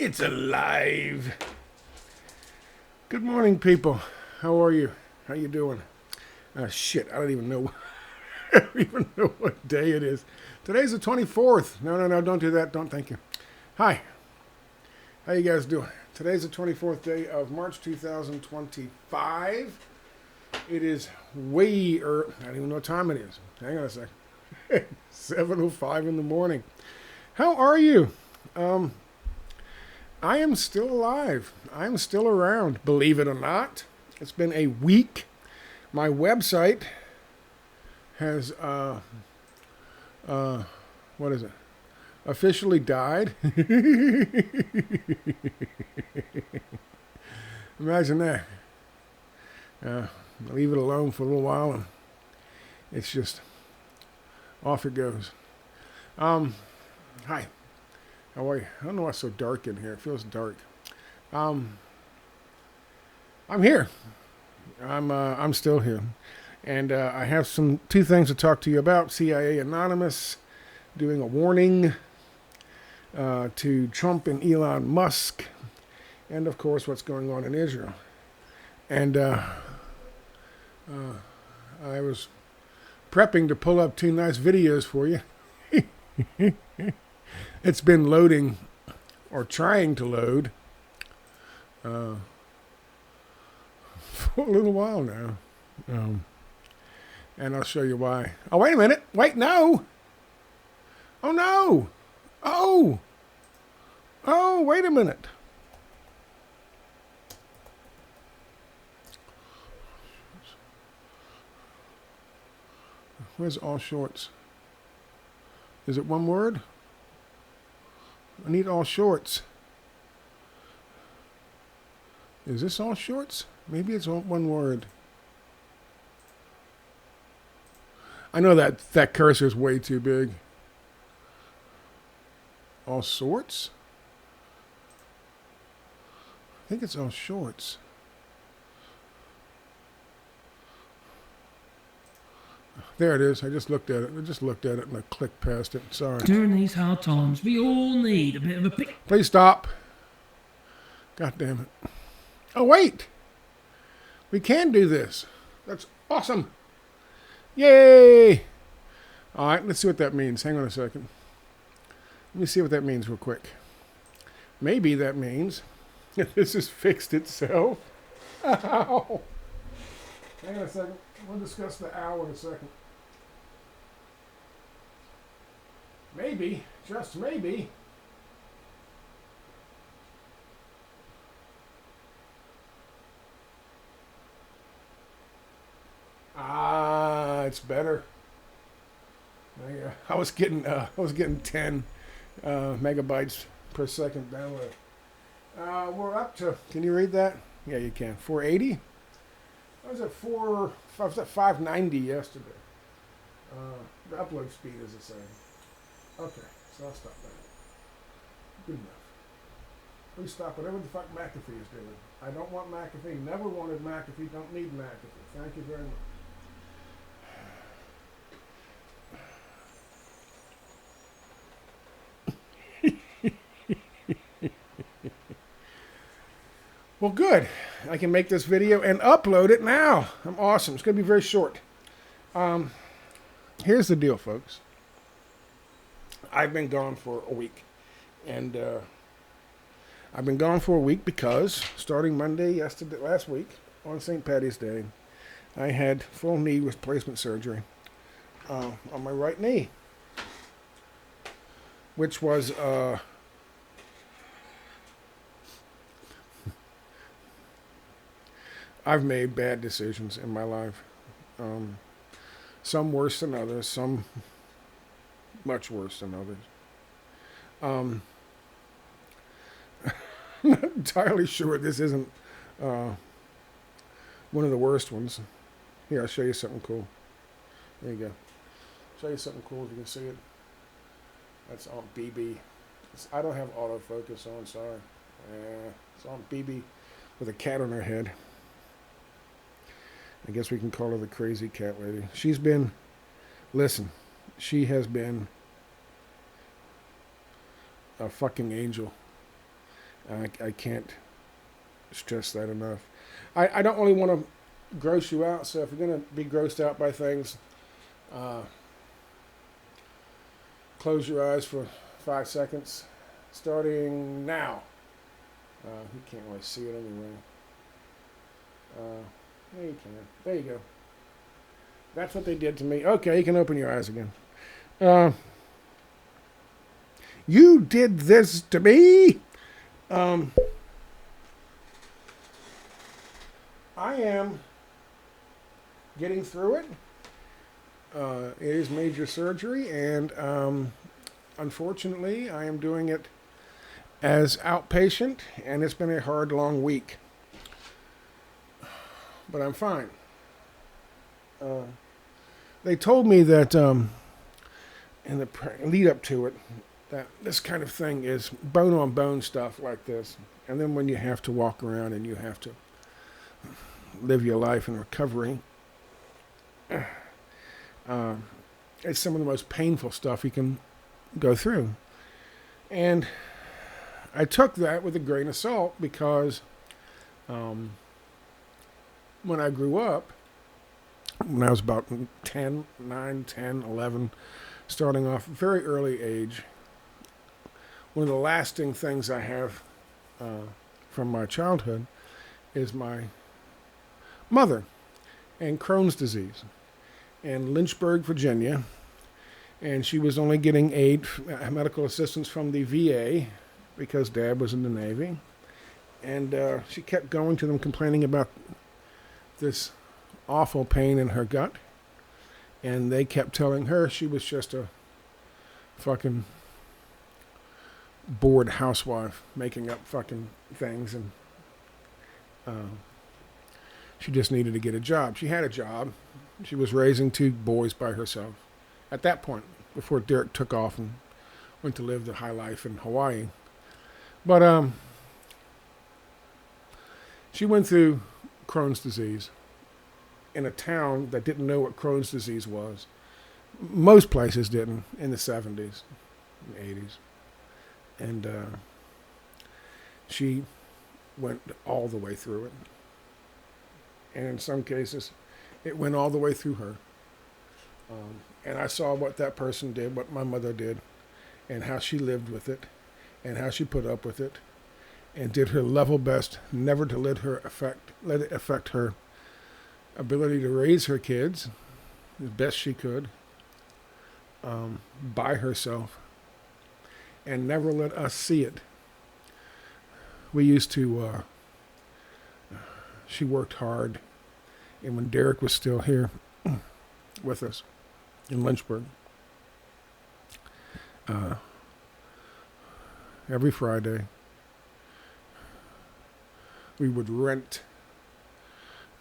It's alive. Good morning, people. How are you? How you doing? Shit, I don't even know. I don't even know what day it is. Today's the 24th. No, don't do that. Don't, thank you. Hi. How you guys doing? Today's the 24th day of March 2025. It is way early. I don't even know what time it is. Hang on a second. 7:05 in the morning. How are you? I am still alive. I am still around, believe it or not. It's been a week. My website has, what is it? Officially died. Imagine that. Leave it alone for a little while and it's just off it goes. Hi. How are you? I don't know why it's so dark in here. It feels dark. I'm here. I'm still here. And I have two things to talk to you about. CIAnnonymous doing a warning to Trump and Elon Musk. And, of course, what's going on in Israel. And I was prepping to pull up two nice videos for you. It's been loading, or trying to load, for a little while now. And I'll show you why. Oh, wait a minute. Wait, no. Oh, no. Oh, wait a minute. Where's all shorts? Is it one word? I need all shorts. Is this all shorts? Maybe it's all one word. I know that cursor is way too big. All sorts? I think it's all shorts. There it is. I just looked at it. And I clicked past it. Sorry. During these hard times, we all need a bit of a pick. Please stop. God damn it. Oh, wait. We can do this. That's awesome. Yay. All right, let's see what that means. Hang on a second. Let me see what that means real quick. Maybe that means this has fixed itself. Ow. Hang on a second. We'll discuss the owl in a second. Maybe, just maybe. It's better. I was getting 10 megabytes per second download. We're up to. Can you read that? Yeah, you can. 480. I was at 590 yesterday. The upload speed is the same. Okay, so I'll stop that. Good enough. Please stop whatever the fuck McAfee is doing. I don't want McAfee. Never wanted McAfee. Don't need McAfee. Thank you very much. Well, good. I can make this video and upload it now. I'm awesome. It's going to be very short. Here's the deal, folks. I've been gone for a week. And I've been gone for a week because starting last week, on St. Patty's Day, I had full knee replacement surgery on my right knee, which was I've made bad decisions in my life. Some worse than others, some much worse than others. I'm not entirely sure this isn't one of the worst ones. Here, I'll show you something cool. There you go. Show you something cool if you can see it. That's on BB. I don't have autofocus on, sorry. It's on BB with a cat on her head. I guess we can call her the crazy cat lady. She has been a fucking angel. I can't stress that enough. I don't really want to gross you out, so if you're going to be grossed out by things, close your eyes for 5 seconds, starting now. You can't really see it anyway. Yeah, you can. There you go. That's what they did to me. Okay, you can open your eyes again. You did this to me. I am getting through it. It is major surgery, and unfortunately, I am doing it as outpatient, and it's been a hard, long week. But I'm fine. They told me that in the lead up to it, that this kind of thing is bone on bone stuff like this. And then when you have to walk around and you have to live your life in recovery, it's some of the most painful stuff you can go through. And I took that with a grain of salt because when I grew up, when I was about 9, 10, 11, starting off very early age, one of the lasting things I have from my childhood is my mother and Crohn's disease in Lynchburg, Virginia. And she was only getting aid, medical assistance from the VA because Dad was in the Navy. And she kept going to them complaining about this awful pain in her gut. And they kept telling her she was just a fucking bored housewife making up fucking things, and she just needed to get a job. She had a job. She was raising 2 boys by herself at that point, before Derek took off and went to live the high life in Hawaii. But she went through Crohn's disease in a town that didn't know what Crohn's disease was. Most places didn't in the 70s and 80s. And she went all the way through it. And in some cases, it went all the way through her. And I saw what that person did, what my mother did, and how she lived with it, and how she put up with it, and did her level best never to let it affect her ability to raise her kids as best she could by herself, and never let us see it. We used to, she worked hard, and when Derek was still here with us in Lynchburg, every Friday, we would rent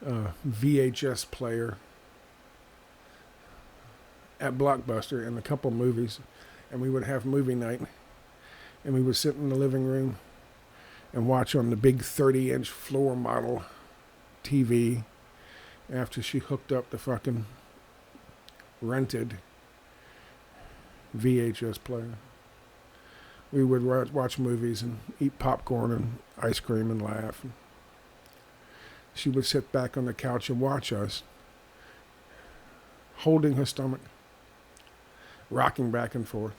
a VHS player at Blockbuster and a couple movies, and we would have movie night, and we would sit in the living room and watch on the big 30-inch floor model TV after she hooked up the fucking rented VHS player. We would watch movies and eat popcorn and ice cream and laugh. She would sit back on the couch and watch us, holding her stomach, rocking back and forth,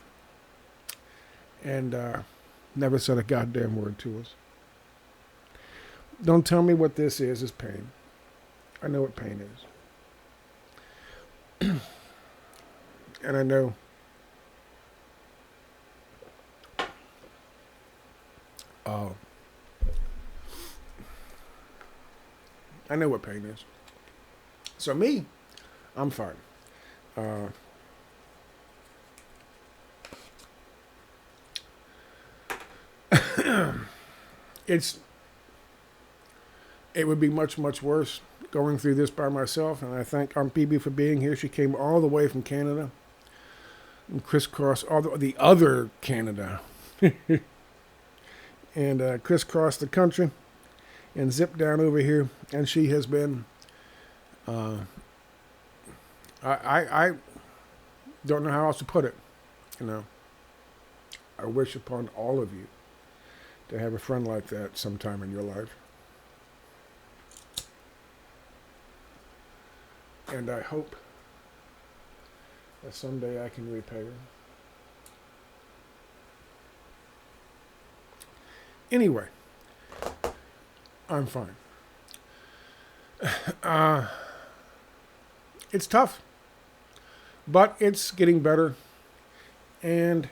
and never said a goddamn word to us. Don't tell me what this is pain. I know what pain is. And I know what pain is. So me, I'm fine. It would be much, much worse going through this by myself, and I thank Aunt Bibi for being here. She came all the way from Canada and crisscrossed all the other Canada and crisscrossed the country and zipped down over here, and she has been I don't know how else to put it, you know. I wish upon all of you to have a friend like that sometime in your life. And I hope that someday I can repay her. Anyway, I'm fine. It's tough, but it's getting better, and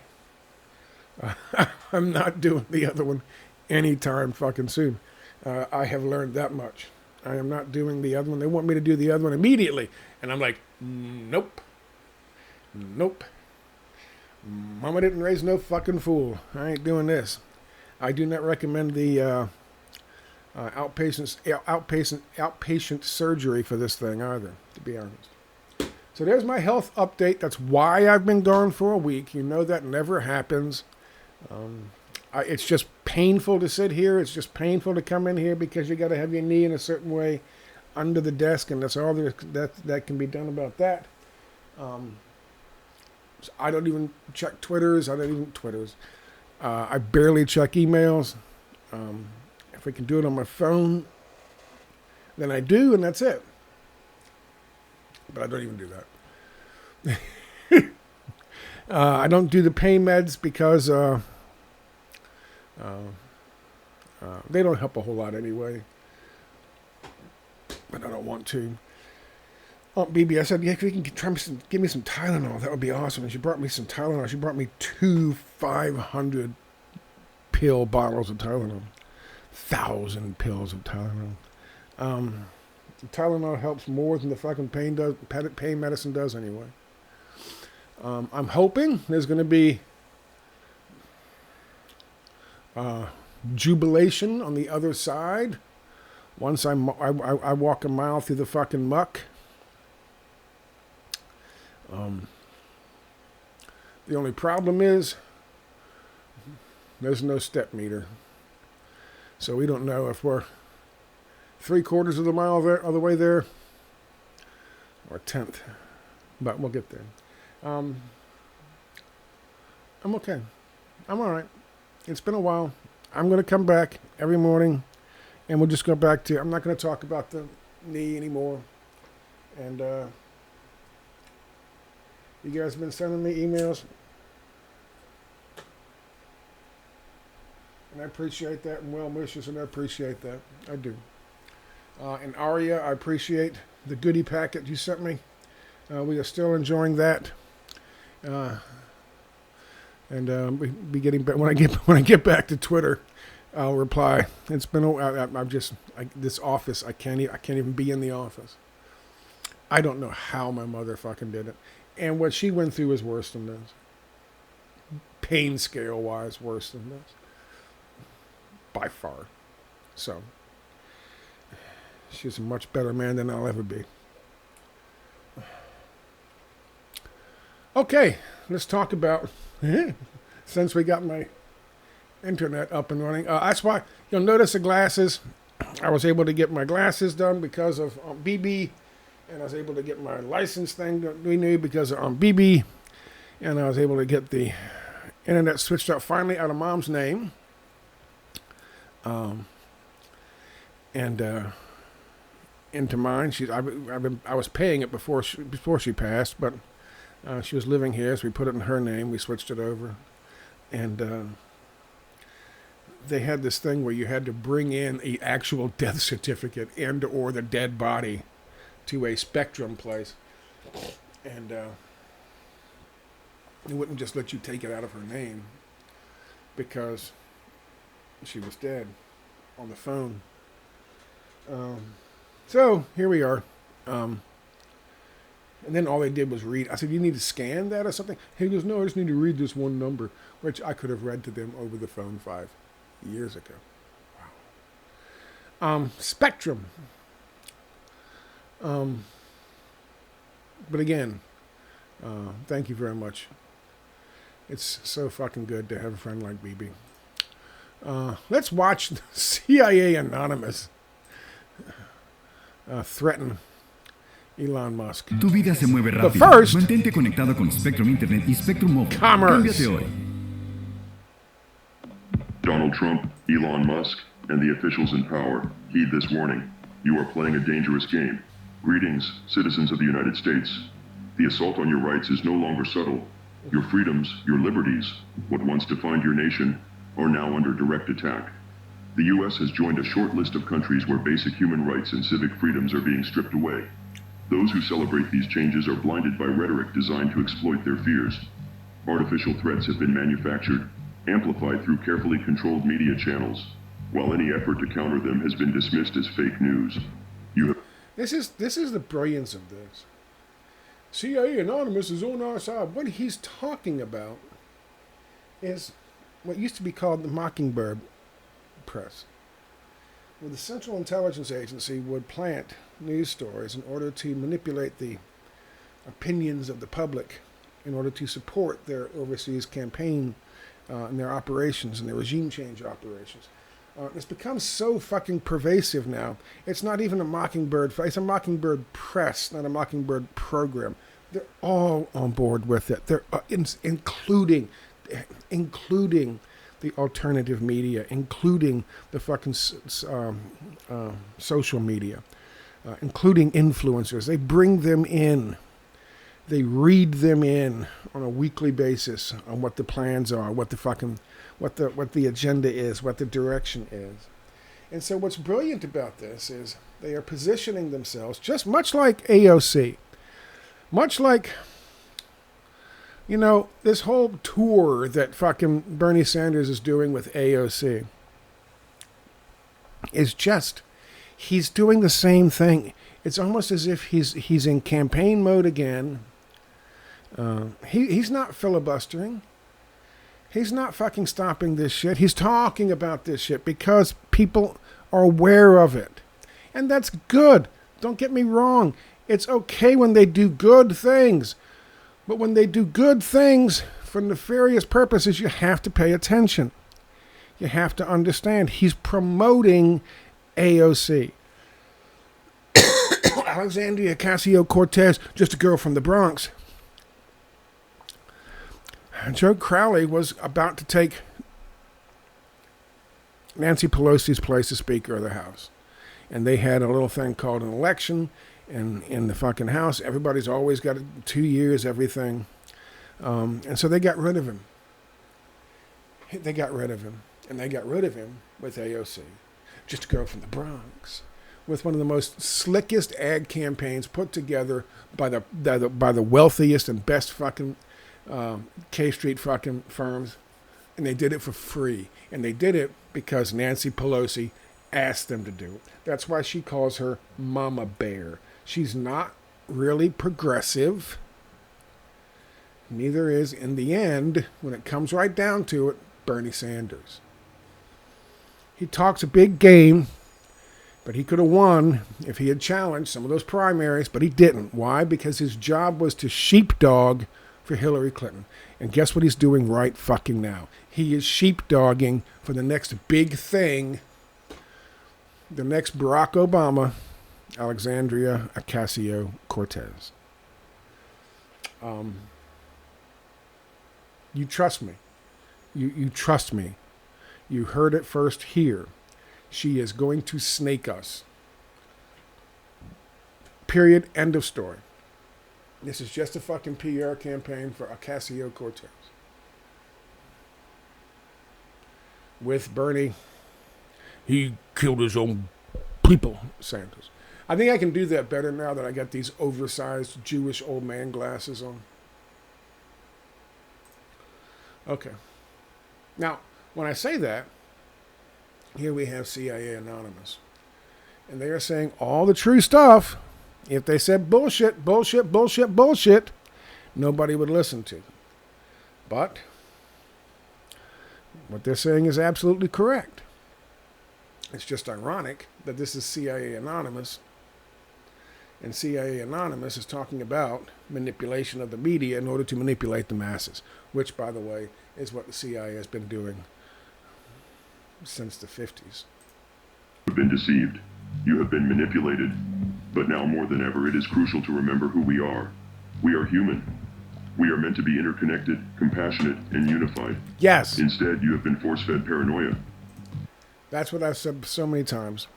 I'm not doing the other one anytime fucking soon. I have learned that much. I am not doing the other one. They want me to do the other one immediately, and I'm like, nope. Mama didn't raise no fucking fool. I ain't doing this. I do not recommend the outpatient surgery for this thing either, to be honest. So there's my health update. That's why I've been gone for a week. You know that never happens. It's just painful to sit here. It's just painful to come in here because you got to have your knee in a certain way under the desk, and that's all that can be done about that. So I don't even check Twitters. I barely check emails. If I can do it on my phone, then I do, and that's it. But I don't even do that. I don't do the pain meds because they don't help a whole lot anyway. But I don't want to. Aunt BB, I said, yeah, if you can give me some Tylenol, that would be awesome. And she brought me some Tylenol. She brought me 2 500 pill bottles of Tylenol. 1,000 pills of Tylenol. Tylenol helps more than the fucking pain medicine does anyway. I'm hoping there's going to be jubilation on the other side once I walk a mile through the fucking muck. The only problem is there's no step meter. So we don't know if we're 3/4 of the mile there, of the way there, or 1/10. But we'll get there. I'm okay. I'm all right. It's been a while. I'm going to come back every morning, and we'll just go back to, I'm not going to talk about the knee anymore. And you guys have been sending me emails. And I appreciate that, and well wishes, and I appreciate that. I do. And Aria, I appreciate the goodie packet you sent me. We are still enjoying that. And we be getting back when I get back to Twitter, I'll reply. It's been this office. I can't even be in the office. I don't know how my mother fucking did it, and what she went through is worse than this. Pain scale wise, worse than this. By far. So, she's a much better man than I'll ever be. Okay, let's talk about, since we got my internet up and running, that's why you'll notice the glasses. I was able to get my glasses done because of BB, and I was able to get my license thing renewed because of BB, and I was able to get the internet switched out finally out of Mom's name. And into mine. I was paying it before she passed, but she was living here, so we put it in her name. We switched it over, and they had this thing where you had to bring in an actual death certificate and or the dead body to a Spectrum place, and they wouldn't just let you take it out of her name because she was dead on the phone. So here we are. And then all they did was read. I said, you need to scan that or something? He goes, no, I just need to read this one number, which I could have read to them over the phone 5 years ago. Wow. Spectrum. But again, thank you very much. It's so fucking good to have a friend like BB. Let's watch CIAnnonymous threaten Elon Musk. Tu vida se mueve rápido. But first, mantente conectado con Spectrum Internet y Spectrum Mobile. Commerce. Cámbiate hoy. Donald Trump, Elon Musk, and the officials in power, heed this warning. You are playing a dangerous game. Greetings, citizens of the United States. The assault on your rights is no longer subtle. Your freedoms, your liberties, what once defined your nation, are now under direct attack. The U.S. has joined a short list of countries where basic human rights and civic freedoms are being stripped away. Those who celebrate these changes are blinded by rhetoric designed to exploit their fears. Artificial threats have been manufactured, amplified through carefully controlled media channels, while any effort to counter them has been dismissed as fake news. This is the brilliance of this. CIA Anonymous is on our side. What he's talking about is what used to be called the Mockingbird press, where the Central Intelligence Agency would plant news stories in order to manipulate the opinions of the public in order to support their overseas campaign and their operations and their regime change operations. It's become so fucking pervasive now. It's not even a Mockingbird. It's a Mockingbird press, not a Mockingbird program. They're all on board with it. They're including the alternative media, including the fucking social media, including influencers. They bring them in. They read them in on a weekly basis on what the plans are, what the agenda is, what the direction is. And so what's brilliant about this is they are positioning themselves just much like AOC, much like, you know, this whole tour that fucking Bernie Sanders is doing with AOC is just, he's doing the same thing. It's almost as if he's in campaign mode again. He's not filibustering. He's not fucking stopping this shit. He's talking about this shit because people are aware of it. And that's good. Don't get me wrong. It's okay when they do good things. But when they do good things for nefarious purposes, you have to pay attention. You have to understand. He's promoting AOC. Alexandria Ocasio-Cortez, just a girl from the Bronx. Joe Crowley was about to take Nancy Pelosi's place as Speaker of the House. And they had a little thing called an election in the fucking House. Everybody's always got 2 years, everything. And so they got rid of him. And they got rid of him with AOC. Just a girl from the Bronx. With one of the most slickest ad campaigns put together by the wealthiest and best fucking K Street fucking firms, and they did it for free. And they did it because Nancy Pelosi asked them to do it. That's why she calls her Mama Bear. She's not really progressive. Neither is, in the end, when it comes right down to it, Bernie Sanders. He talks a big game, but he could have won if he had challenged some of those primaries, but he didn't. Why? Because his job was to sheepdog for Hillary Clinton. And guess what he's doing right fucking now? He is sheepdogging for the next big thing, the next Barack Obama, Alexandria Ocasio-Cortez. You trust me. You trust me. You heard it first here. She is going to snake us. Period. End of story. This is just a fucking PR campaign for Ocasio-Cortez. With Bernie, he killed his own people, Sanders. I think I can do that better now that I got these oversized Jewish old man glasses on. Okay. Now, when I say that, here we have CIA Anonymous. And they are saying all the true stuff. If they said bullshit, bullshit, bullshit, bullshit, nobody would listen to them. But what they're saying is absolutely correct. It's just ironic that this is CIA Anonymous, and CIA Anonymous is talking about manipulation of the media in order to manipulate the masses, which, by the way, is what the CIA has been doing since the 50s. You have been deceived. You have been manipulated. But now more than ever, it is crucial to remember who we are. We are human. We are meant to be interconnected, compassionate, and unified. Yes. Instead, you have been force-fed paranoia, That's what I've said so many times.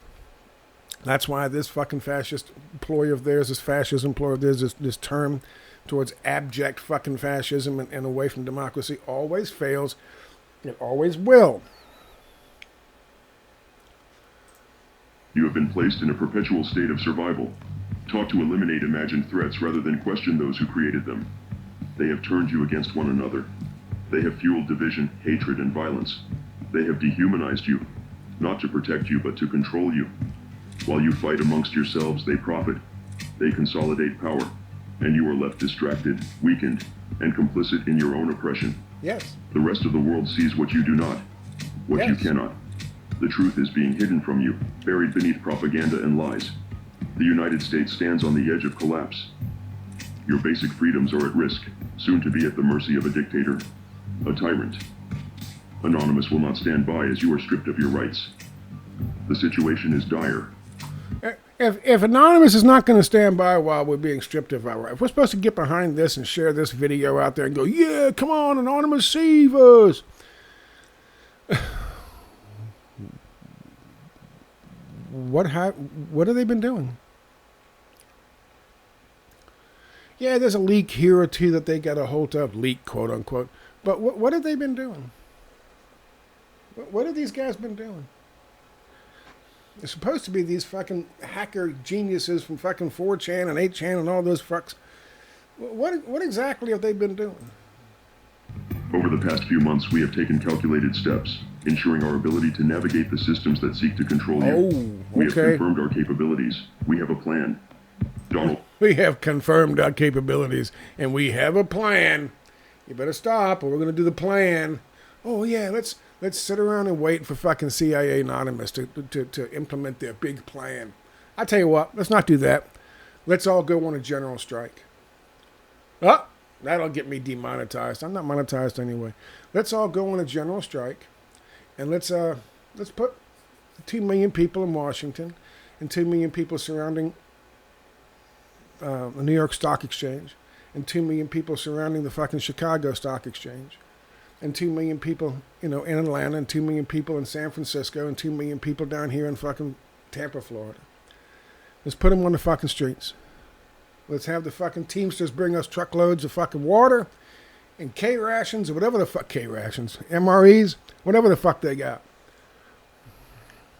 That's why this fucking fascist ploy of theirs, this fascism ploy of theirs, this term towards abject fucking fascism and away from democracy always fails. It always will. You have been placed in a perpetual state of survival, taught to eliminate imagined threats rather than question those who created them. They have turned you against one another. They have fueled division, hatred, and violence. They have dehumanized you, not to protect you but to control you. While you fight amongst yourselves, they profit. They consolidate power, and you are left distracted, weakened, and complicit in your own oppression. Yes. The rest of the world sees what you do not, what you cannot. The truth is being hidden from you, buried beneath propaganda and lies. The United States stands on the edge of collapse. Your basic freedoms are at risk, soon to be at the mercy of a dictator, a tyrant. Anonymous will not stand by as you are stripped of your rights. The situation is dire. If Anonymous is not going to stand by while we're being stripped of our rights, we're supposed to get behind this and share this video out there and go, yeah, come on, Anonymous, save us. What have they been doing? Yeah, there's a leak here or two that they got a hold of, leak, quote unquote. But what have they been doing? What have these guys been doing? They're supposed to be these fucking hacker geniuses from fucking 4chan and 8chan and all those fucks. What exactly have they been doing? Over the past few months, we have taken calculated steps, ensuring our ability to navigate the systems that seek to control you. Oh, okay. We have confirmed our capabilities. We have a plan. Donald. We have confirmed our capabilities, and we have a plan. You better stop, or we're going to do the plan. Oh, yeah, let's sit around and wait for fucking CIAnnonymous to implement their big plan. I tell you what, let's not do that. Let's all go on a general strike. Oh, that'll get me demonetized. I'm not monetized anyway. Let's all go on a general strike, and let's put 2 million people in Washington and 2 million people surrounding the New York Stock Exchange and 2 million people surrounding the fucking Chicago Stock Exchange and 2 million people, in Atlanta and 2 million people in San Francisco and 2 million people down here in fucking Tampa, Florida. Let's put them on the fucking streets. Let's have the fucking Teamsters bring us truckloads of fucking water and K-rations or whatever the fuck, K-rations, MREs, whatever the fuck they got.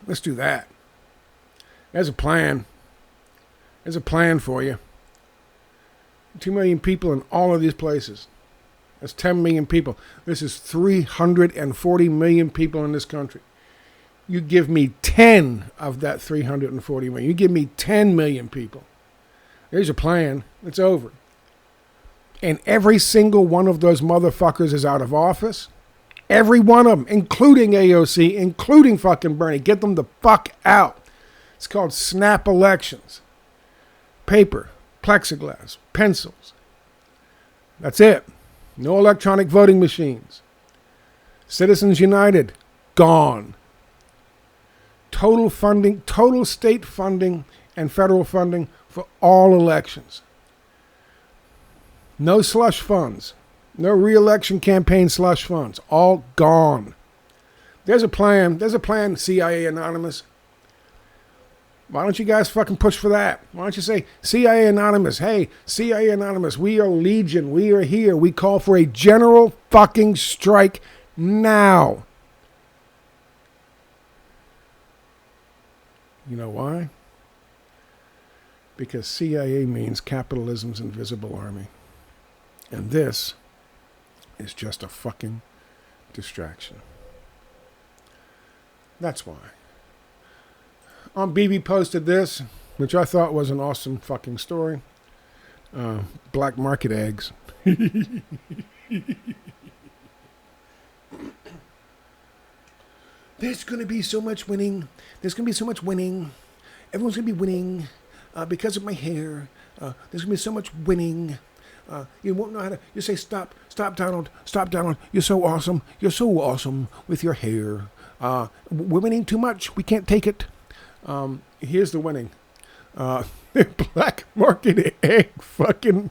Let's do that. There's a plan. There's a plan for you. 2 million people in all of these places. That's 10 million people. This is 340 million people in this country. You give me 10 of that 340 million. You give me 10 million people. There's your plan. It's over. And every single one of those motherfuckers is out of office. Every one of them, including AOC, including fucking Bernie. Get them the fuck out. It's called snap elections. Paper, plexiglass, pencils. That's it. No electronic voting machines. Citizens United, gone. Total funding, total state funding and federal funding for all elections. No slush funds. No re-election campaign slush funds. All gone. There's a plan. There's a plan, CIAnnonymous. Why don't you guys fucking push for that? Why don't you say, CIAnnonymous, hey, CIAnnonymous, we are legion, we are here, we call for a general fucking strike now. You know why? Because CIA means capitalism's invisible army. And this is just a fucking distraction. That's why. BB posted this, which I thought was an awesome fucking story. Black market eggs. There's going to be so much winning. There's going to be so much winning. Everyone's going to be winning because of my hair. There's going to be so much winning. You won't know how to. You say, stop, Donald, You're so awesome with your hair. We're winning too much. We can't take it. Here's the winning. Black market egg fucking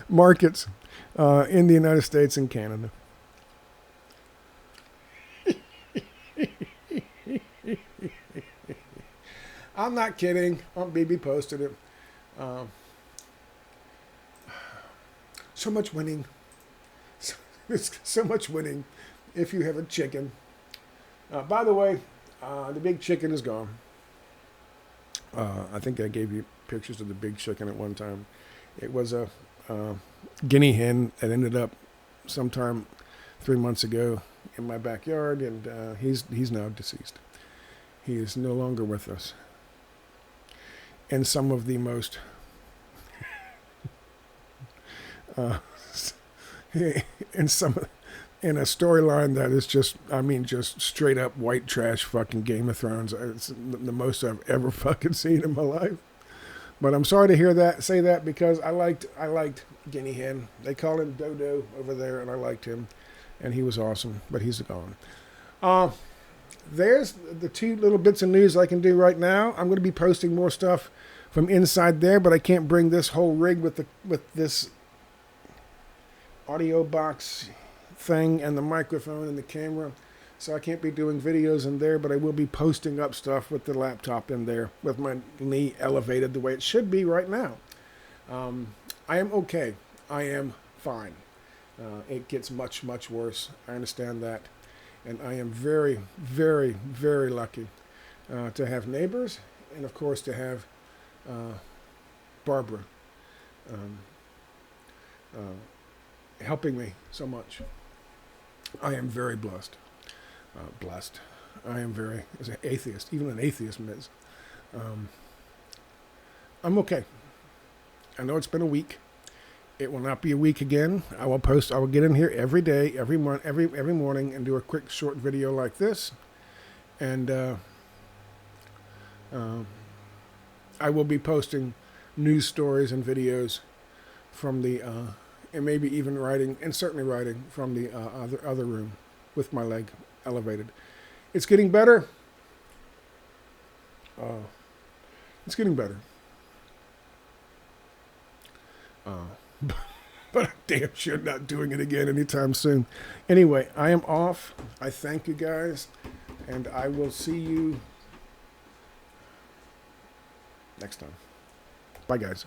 markets in the United States and Canada. I'm not kidding. Aunt BB posted it. So much winning. It's so much winning if you have a chicken. By the way, the big chicken is gone. I think I gave you pictures of the big chicken at one time. It was a guinea hen that ended up sometime 3 months ago in my backyard, and he's now deceased. He is no longer with us. And some of the most in a storyline that is just, I mean, just straight up white trash fucking Game of Thrones. It's the most I've ever fucking seen in my life. But I'm sorry to say that because I liked Guinea Hen. They call him Dodo over there, and I liked him, and he was awesome. But he's gone. There's the 2 little bits of news I can do right now. I'm going to be posting more stuff from inside there, but I can't bring this whole rig with this audio box thing and the microphone and the camera, so I can't be doing videos in there, but I will be posting up stuff with the laptop in there with my knee elevated the way it should be right now. I am okay. I am fine. It gets much, much worse. I understand that, and I am very, very, very lucky to have neighbors, and of course to have Barbara helping me so much. I am very blessed. I am very, as an atheist, even an atheist is. I'm okay. I know it's been a week. It will not be a week again. I will get in here every day, every morning, and do a quick short video like this. And I will be posting news stories and videos from the and maybe even writing, and certainly writing from the other room with my leg elevated. It's getting better. It's getting better. But I'm damn sure not doing it again anytime soon. Anyway, I am off. I thank you guys, and I will see you next time. Bye, guys.